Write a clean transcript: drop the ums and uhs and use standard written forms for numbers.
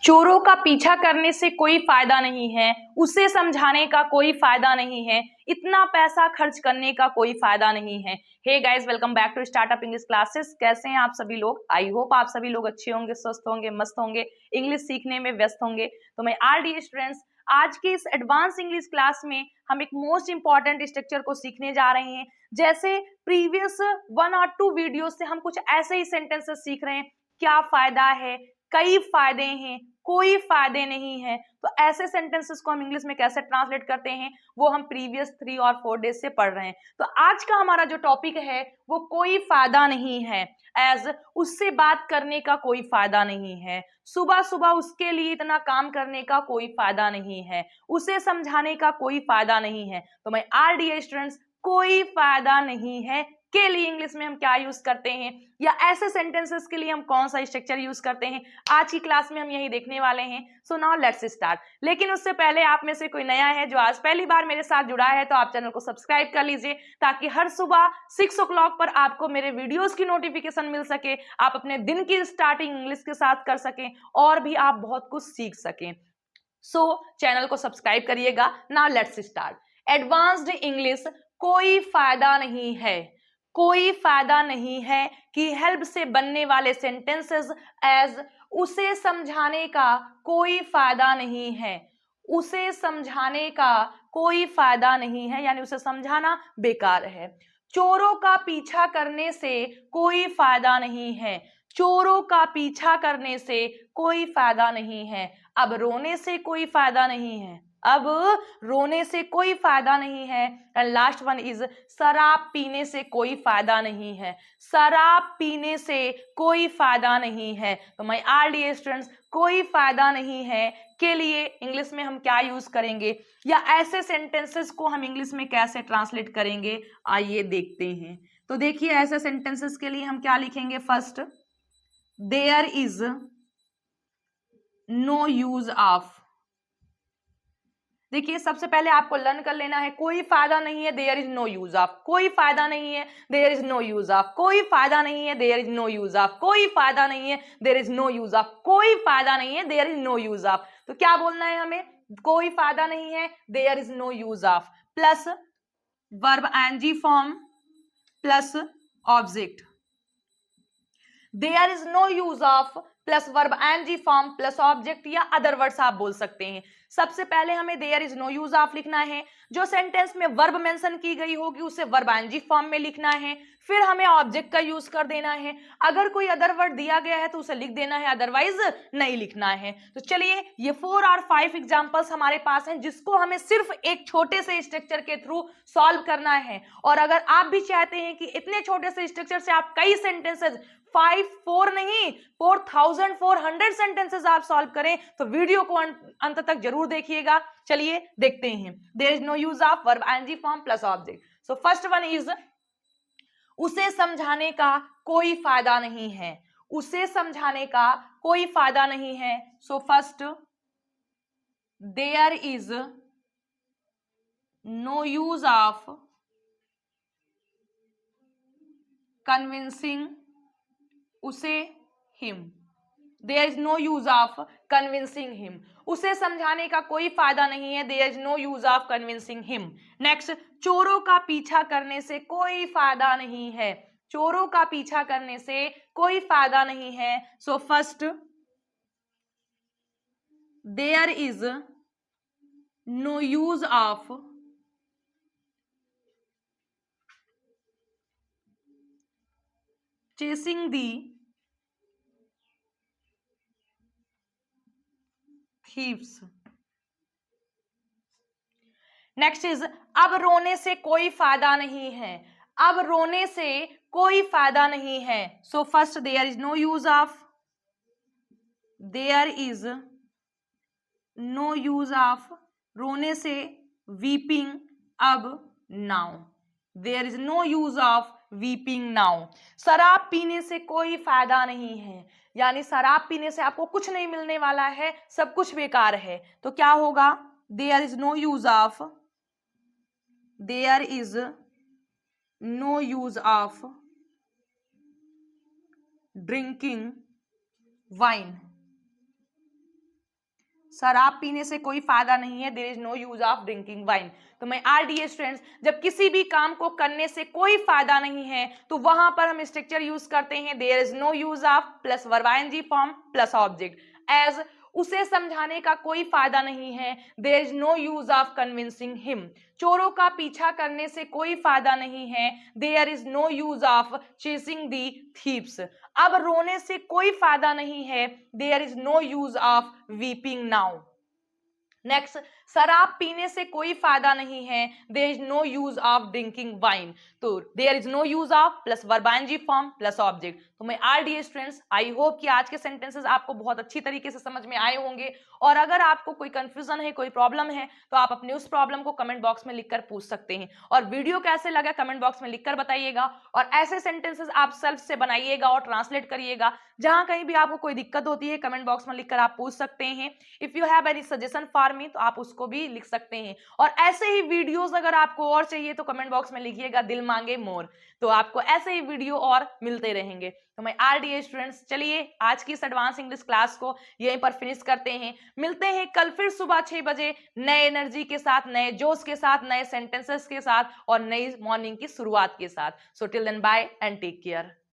चोरों का पीछा करने से कोई फायदा नहीं है, उसे समझाने का कोई फायदा नहीं है, इतना पैसा खर्च करने का कोई फायदा नहीं है। Hey guys, welcome back to Startup English Classes. कैसे हैं आप सभी लोग? आई होप आप सभी लोग अच्छे होंगे, स्वस्थ होंगे, मस्त होंगे, इंग्लिश सीखने में व्यस्त होंगे। तो मैं आरडी स्टूडेंट्स, आज के इस एडवांस इंग्लिश क्लास में हम एक मोस्ट इंपॉर्टेंट स्ट्रक्चर को सीखने जा रहे हैं। जैसे प्रीवियस 1 और 2 वीडियो से हम कुछ ऐसे ही सेंटेंसेस सीख रहे हैं। क्या फायदा है, कई फायदे हैं, कोई फायदे नहीं है। तो ऐसे सेंटेंसेस को हम इंग्लिश में कैसे ट्रांसलेट करते हैं वो हम प्रीवियस 3 और 4 डेज से पढ़ रहे हैं। तो आज का हमारा जो टॉपिक है वो कोई फायदा नहीं है। एज उससे बात करने का कोई फायदा नहीं है, सुबह सुबह उसके लिए इतना काम करने का कोई फायदा नहीं है, उसे समझाने का कोई फायदा नहीं है। तो मैं आरडीए स्टूडेंट्स, कोई फायदा नहीं है के लिए इंग्लिश में हम क्या यूज करते हैं, या ऐसे सेंटेंसेस के लिए हम कौन सा स्ट्रक्चर यूज करते हैं, आज की क्लास में हम यही देखने वाले हैं। So now let's start. लेकिन उससे पहले आप में से कोई नया है जो आज पहली बार मेरे साथ जुड़ा है तो आप चैनल को सब्सक्राइब कर लीजिए, ताकि हर सुबह 6 o'clock पर आपको मेरे वीडियोस की नोटिफिकेशन मिल सके, आप अपने दिन की स्टार्टिंग इंग्लिश के साथ कर सकें और भी आप बहुत कुछ सीख सकें। सो चैनल को सब्सक्राइब करिएगा। Now let's start. Advanced English, कोई फायदा नहीं है। कोई फायदा नहीं है कि हेल्प से बनने वाले सेंटेंसेस एज उसे समझाने का कोई फायदा नहीं है। उसे समझाने का कोई फायदा नहीं है, यानी उसे समझाना बेकार है। चोरों का पीछा करने से कोई फायदा नहीं है। चोरों का पीछा करने से कोई फायदा नहीं है। अब रोने से कोई फायदा नहीं है। अब रोने से कोई फायदा नहीं है। एंड लास्ट वन इज शराब पीने से कोई फायदा नहीं है। शराब पीने से कोई फायदा नहीं है। तो माय आरडीए स्टूडेंट्स, कोई फायदा नहीं है के लिए इंग्लिश में हम क्या यूज करेंगे, या ऐसे सेंटेंसेस को हम इंग्लिश में कैसे ट्रांसलेट करेंगे, आइए देखते हैं। तो देखिए, ऐसे सेंटेंसेस के लिए हम क्या लिखेंगे। First, there is no use of. देखिए, सबसे पहले आपको लर्न कर लेना है, कोई फायदा नहीं है, there is no use of. कोई फायदा नहीं है, there is no use of. कोई फायदा नहीं है, there is no use of. कोई फायदा नहीं है, there is no use of. कोई फायदा नहीं है, there is no use of. तो क्या बोलना है हमें? कोई फायदा नहीं है, there is no use of, plus verb ing form plus object. There is no use of plus verb ing form plus object, या अदर वर्ड्स आप बोल सकते हैं। सबसे पहले हमें there is no use of लिखना है। जो सेंटेंस में वर्ब मेंशन की गई होगी उसे वर्ब एनजी फॉर्म में लिखना है, फिर हमें ऑब्जेक्ट का यूज कर देना है। अगर कोई अदर वर्ड दिया गया है तो उसे लिख देना है, अदरवाइज नहीं लिखना है। तो चलिए, ये 4 और 5 एग्जांपल्स हमारे पास हैं, जिसको हमें सिर्फ एक छोटे से स्ट्रक्चर के थ्रू सॉल्व करना है। और अगर आप भी चाहते हैं कि इतने छोटे से स्ट्रक्चर से आप कई सेंटेंसेस, 4 नहीं 4400 सेंटेंसेस आप सॉल्व करें, तो वीडियो को अंत तक जरूर देखिएगा। चलिए देखते हैं। There is no use of verb ING form plus object. So first one is, उसे समझाने का कोई फायदा नहीं है। उसे समझाने का कोई फायदा नहीं है। So first, there is no use of convincing उसे him. There is no use of convincing him. उसे समझाने का कोई फायदा नहीं है, there is no use of convincing him. Next, चोरों का पीछा करने से कोई फायदा नहीं है। चोरों का पीछा करने से कोई फायदा नहीं है। So first, there is no use of chasing the thieves. Next is, अब रोने से कोई फायदा नहीं है। अब रोने से कोई फायदा नहीं है। So first, there is no use of, there is no use of रोने से वीपिंग अब now. There is no use of weeping now. शराब पीने से कोई फायदा नहीं है, यानी शराब पीने से आपको कुछ नहीं मिलने वाला है, सब कुछ बेकार है। तो क्या होगा? There is no use of, there is no use of drinking wine. शराब पीने से कोई फायदा नहीं है, there is no use of drinking wine. तो मैं आर डियर स्टूडेंट्स, जब किसी भी काम को करने से कोई फायदा नहीं है तो वहां पर हम स्ट्रक्चर यूज करते हैं there is no use of plus verb ING form plus object. As उसे समझाने का कोई फायदा नहीं है, there is no use of convincing him. चोरों का पीछा करने से कोई फायदा नहीं है, there is no use of chasing the thieves. अब रोने से कोई फायदा नहीं है, there is no use of weeping now. Next, शराब पीने से कोई फायदा नहीं है, there is no use of drinking wine. तो there is no use of plus verb ING form plus object. तो मैं आर डियर स्टूडेंट्स, आई होप कि आज के सेंटेंसेस आपको बहुत अच्छी तरीके से समझ में आए होंगे। और अगर आपको कोई कंफ्यूजन है, कोई प्रॉब्लम है, तो आप अपने उस प्रॉब्लम को कमेंट बॉक्स में लिखकर पूछ सकते हैं। और वीडियो कैसे लगा कमेंट बॉक्स में लिखकर बताइएगा। और ऐसे सेंटेंसेस आप सेल्फ से बनाइएगा और ट्रांसलेट करिएगा। जहां कहीं भी आपको कोई दिक्कत होती है, कमेंट बॉक्स में लिखकर आप पूछ सकते हैं। If you have any suggestion for me, तो आप उसको भी लिख सकते हैं। और ऐसे ही वीडियोस अगर आपको और चाहिए तो कमेंट बॉक्स में लिखिएगा, दिल मांगे मोर। तो आपको ऐसे ही वीडियो और मिलते रहेंगे। तो मैं आर डी स्टूडेंट्स, चलिए आज की इस एडवांस इंग्लिश क्लास को यहीं पर फिनिश करते हैं। मिलते हैं कल फिर सुबह 6 बजे नए एनर्जी के साथ, नए जोश के साथ, नए सेंटेंसेस के साथ और नई मॉर्निंग की शुरुआत के साथ। So till then bye and take care.